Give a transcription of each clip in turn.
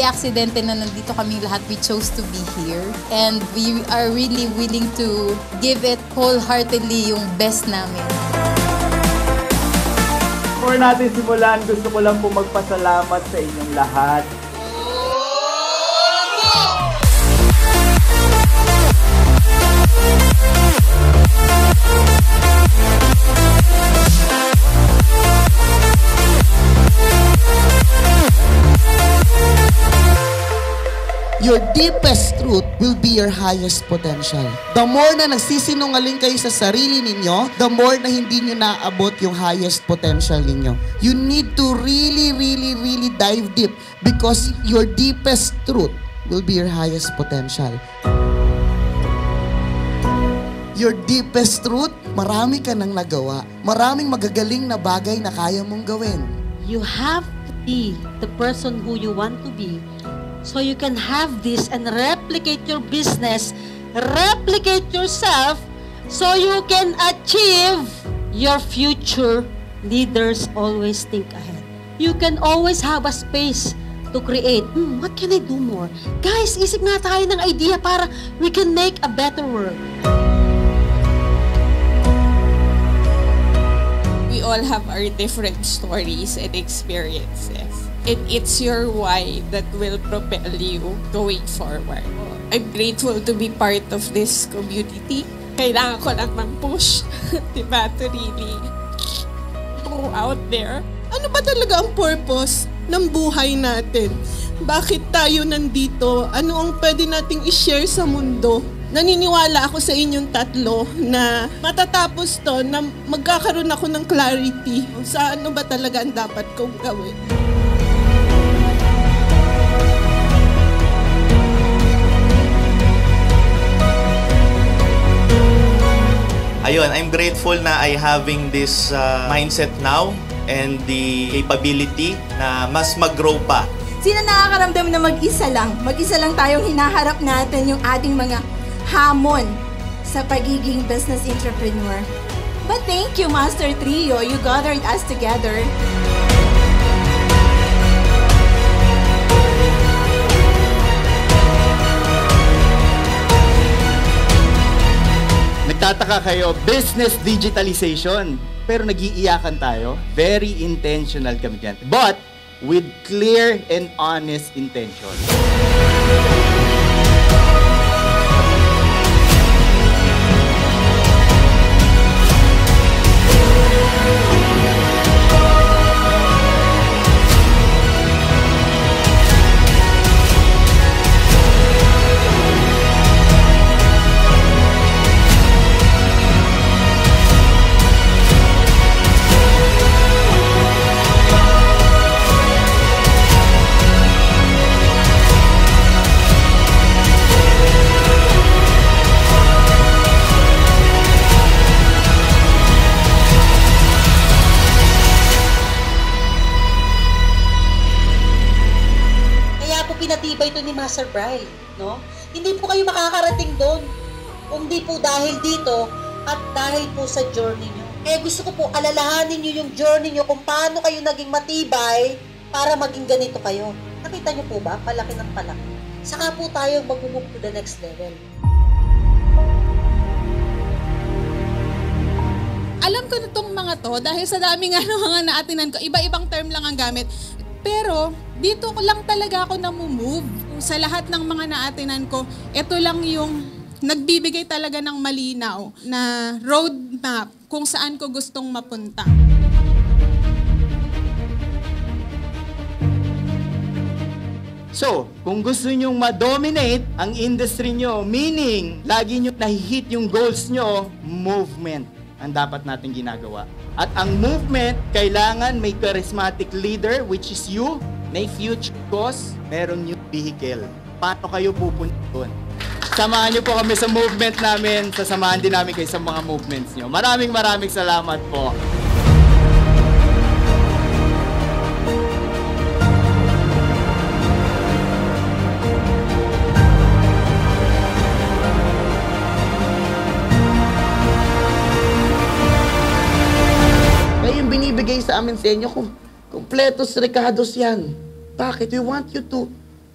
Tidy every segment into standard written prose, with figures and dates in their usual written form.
aksidente na nandito kaming lahat. We chose to be here. And we are really willing to give it wholeheartedly yung best namin. Before natin simulan, gusto ko lang po magpasalamat sa inyong lahat. Your deepest truth will be your highest potential. The more na nagsisinungaling kayo sa sarili ninyo, the more na hindi nyo naabot yung highest potential ninyo. You need to really dive deep because your deepest truth will be your highest potential. Your deepest truth, marami ka nang nagawa. Maraming magagaling na bagay na kaya mong gawin. You have to be the person who you want to be so you can have this and replicate your business, replicate yourself so you can achieve your future. Leaders always think ahead. You can always have a space to create. What can I do more? Guys, isip nga tayo ng idea para we can make a better world. We all have our different stories and experiences. And it's your why that will propel you going forward. I'm grateful to be part of this community. Kailangan ko lang ng push, diba, to really go out there. Ano ba talaga ang purpose ng buhay natin? Bakit tayo nandito? Ano ang pwede nating i-share sa mundo? Naniniwala ako sa inyong tatlo na matatapos to na magkakaroon ako ng clarity sa ano ba talaga ang dapat kong gawin. Ayun, I'm grateful na I having this mindset now and the capability na mas mag-grow pa. Sino nakakaramdam na mag-isa lang? Mag-isa lang tayong hinaharap natin yung ating mga hamon sa pagiging business entrepreneur. But thank you, Master Trio. You gathered us together. Nagtataka kayo, business digitalization. Pero nag-iiyakan tayo. Very intentional kami dyan. But with clear and honest intention. Pinatibay ito ni Master Bri, no? Hindi po kayo makakarating doon kung di po dahil dito at dahil po sa journey nyo. Kaya gusto ko po alalahanin nyo yung journey nyo kung paano kayo naging matibay para maging ganito kayo. Nakita nyo po ba? Palaki ng palaki. Saka po tayo mag-move to the next level. Alam ko na itong mga to dahil sa dami nga ng mga naatinan ko, iba-ibang term lang ang gamit. Pero dito lang talaga ako namumove. Sa lahat ng mga naatinan ko, ito lang yung nagbibigay talaga ng malinaw na roadmap kung saan ko gustong mapunta. So, kung gusto nyong ma-dominate ang industry nyo, meaning lagi nyo nahihit yung goals nyo, movement ang dapat natin ginagawa. At ang movement, kailangan may charismatic leader, which is you, may future cause, meron yung vehicle. Paano kayo pupunta doon? Samahan nyo po kami sa movement namin, sasamahan din namin kayo sa mga movements nyo. Maraming salamat po. Binibigay sa amin sa inyo kung kompletos recados yan. Bakit? We want you to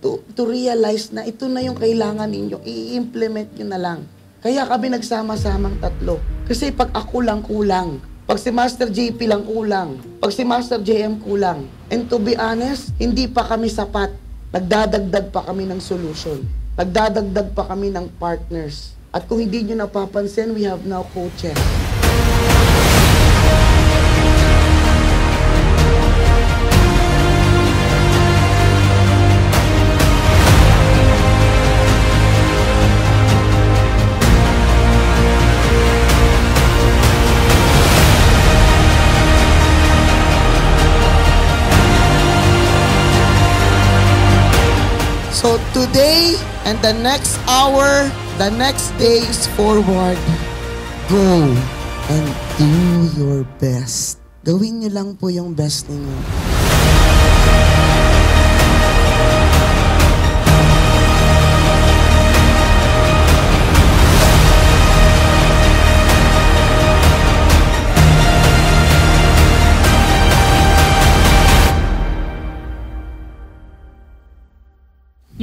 to realize na ito na yung kailangan ninyo. I-implement nyo na lang. Kaya kami nagsama-samang tatlo. Kasi pag ako lang kulang, pag si Master JP lang kulang, pag si Master JM kulang. And to be honest, hindi pa kami sapat. Nagdadagdag pa kami ng solution. Nagdadagdag pa kami ng partners. At kung hindi nyo napapansin, we have now coaches. So today and the next hour, the next days forward, go and do your best. Gawin niyo lang po yung best ninyo.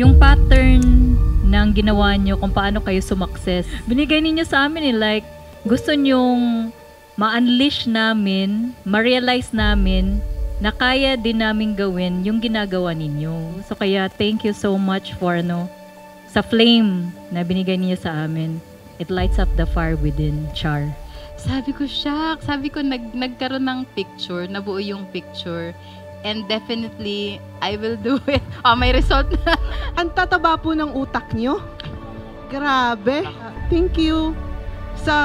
Yung pattern ng ginawa nyo kung paano kayo sumakses, binigay ninyo sa amin like, gusto nyong ma-unleash namin, ma-realize namin na kaya din namin gawin yung ginagawa ninyo. So kaya thank you so much for sa flame na binigay ninyo sa amin. It lights up the fire within, Char. Sabi ko, shock. Sabi ko, nagkaroon ng picture, nabuo yung picture. And definitely, I will do it. May result na. Ang tataba po ng utak nyo. Grabe. Thank you sa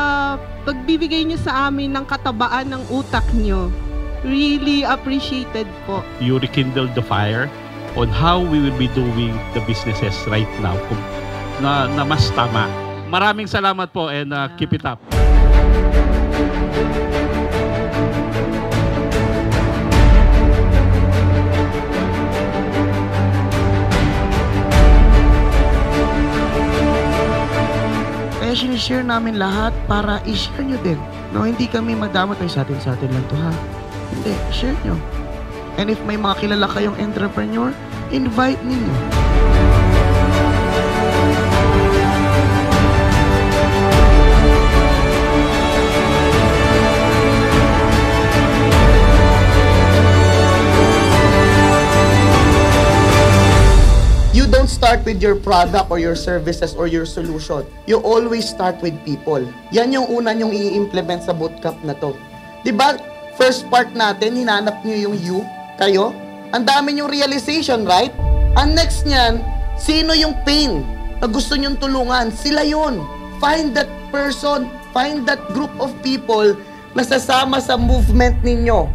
pagbibigay nyo sa amin ng katabaan ng utak nyo. Really appreciated po. You rekindled the fire on how we will be doing the businesses right now na mas tama. Maraming salamat po and keep it up. Sinishare namin lahat para i-share nyo din. No, hindi kami madamot ay sa atin lang to ha. Hindi, share nyo. And if may mga kilala kayong entrepreneur, invite ninyo. You don't start with your product or your services or your solution. You always start with people. Yan yung una nyong i-implement sa bootcamp na to. Diba, first part natin, hinanap nyo yung you, kayo. Ang dami yung realization, right? Ang next nyan, sino yung pain na gusto nyong tulungan? Sila yun. Find that person, find that group of people na sasama sa movement ninyo.